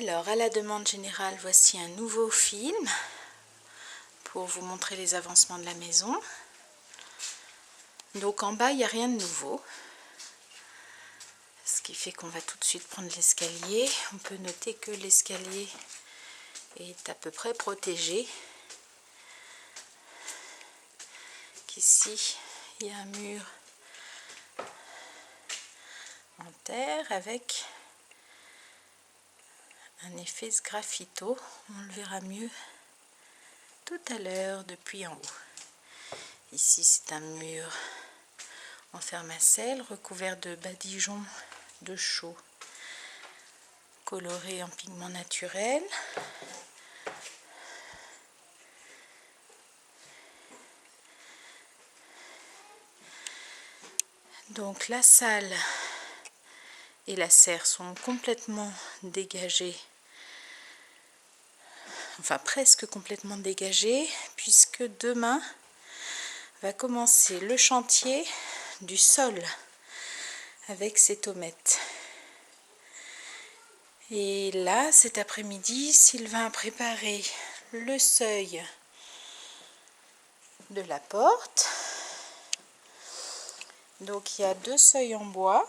Alors, à la demande générale, voici un nouveau film pour vous montrer les avancements de la maison. Donc en bas, il n'y a rien de nouveau. Ce qui fait qu'on va tout de suite prendre l'escalier. On peut noter que l'escalier est à peu près protégé. Qu'ici, il y a un mur en terre avec un effet sgraffito. On le verra mieux tout à l'heure depuis en haut. Ici, c'est un mur en fermacelle recouvert de badigeons de chaux colorés en pigments naturels. Donc la salle et la serre sont complètement dégagées, enfin presque complètement dégagées, puisque demain va commencer le chantier du sol avec ces tomates. Et là, cet après-midi, Sylvain a préparé le seuil de la porte. Donc il y a 2 seuils en bois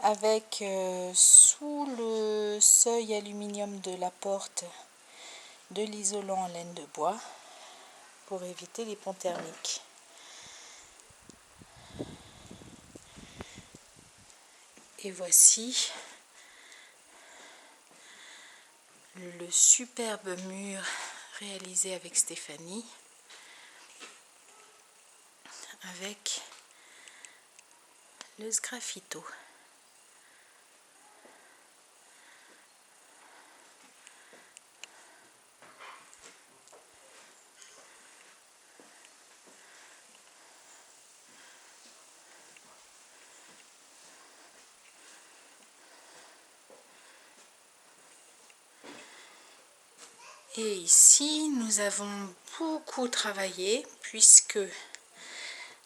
avec sous le seuil aluminium de la porte de l'isolant en laine de bois pour éviter les ponts thermiques. Et voici le superbe mur réalisé avec Stéphanie, avec le sgraffito. Et ici, nous avons beaucoup travaillé puisque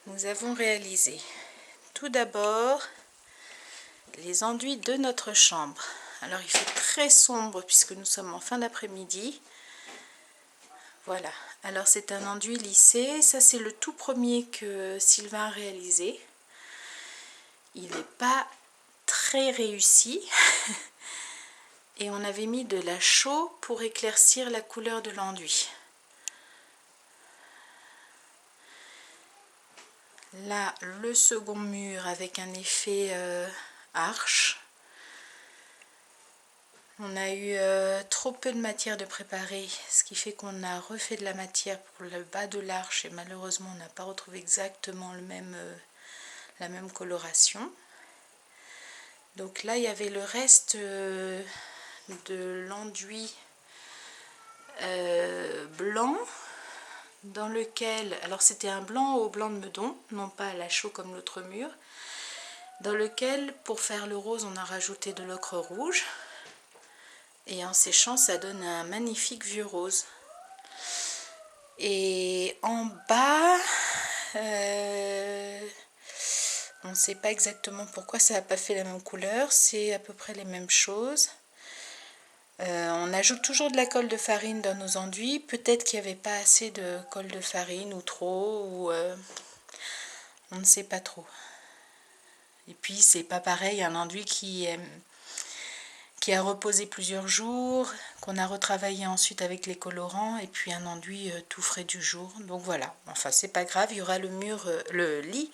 nous avons réalisé tout d'abord les enduits de notre chambre. Alors il fait très sombre puisque nous sommes en fin d'après-midi. Voilà, alors c'est un enduit lissé, ça c'est le tout premier que Sylvain a réalisé. Il n'est pas très réussi. Et on avait mis de la chaux pour éclaircir la couleur de l'enduit. Là, le second mur avec un effet arche. On a eu trop peu de matière de préparer, ce qui fait qu'on a refait de la matière pour le bas de l'arche et malheureusement on n'a pas retrouvé exactement la même coloration. Donc là, il y avait le reste de l'enduit blanc dans lequel, alors c'était un blanc au blanc de meudon, non pas à la chaux comme l'autre mur, dans lequel pour faire le rose on a rajouté de l'ocre rouge et en séchant ça donne un magnifique vieux rose. Et en bas on ne sait pas exactement pourquoi ça n'a pas fait la même couleur, c'est à peu près les mêmes choses. On ajoute toujours de la colle de farine dans nos enduits. Peut-être qu'il n'y avait pas assez de colle de farine ou trop, ou on ne sait pas trop. Et puis c'est pas pareil, un enduit qui a reposé plusieurs jours, qu'on a retravaillé ensuite avec les colorants, et puis un enduit tout frais du jour. Donc voilà, enfin c'est pas grave, il y aura le lit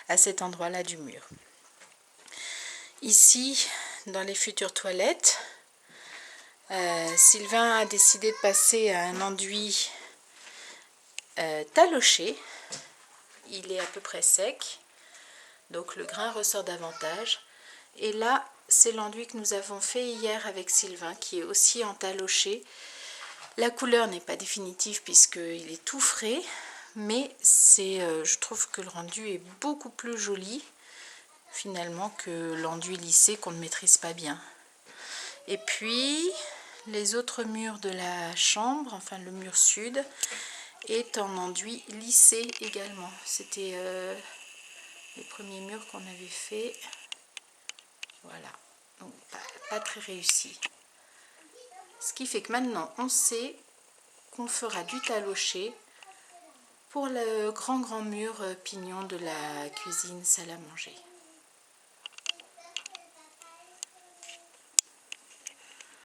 à cet endroit-là du mur. Ici, dans les futures toilettes, Sylvain a décidé de passer à un enduit taloché. Il est à peu près sec, donc le grain ressort davantage. Et là, c'est l'enduit que nous avons fait hier avec Sylvain, qui est aussi en taloché. La couleur n'est pas définitive puisqu'il est tout frais, mais je trouve que le rendu est beaucoup plus joli finalement que l'enduit lissé qu'on ne maîtrise pas bien. Et puis les autres murs de la chambre, enfin le mur sud, est en enduit lissé également. C'était les premiers murs qu'on avait fait. Voilà, donc pas très réussi. Ce qui fait que maintenant on sait qu'on fera du talocher pour le grand mur pignon de la cuisine salle à manger.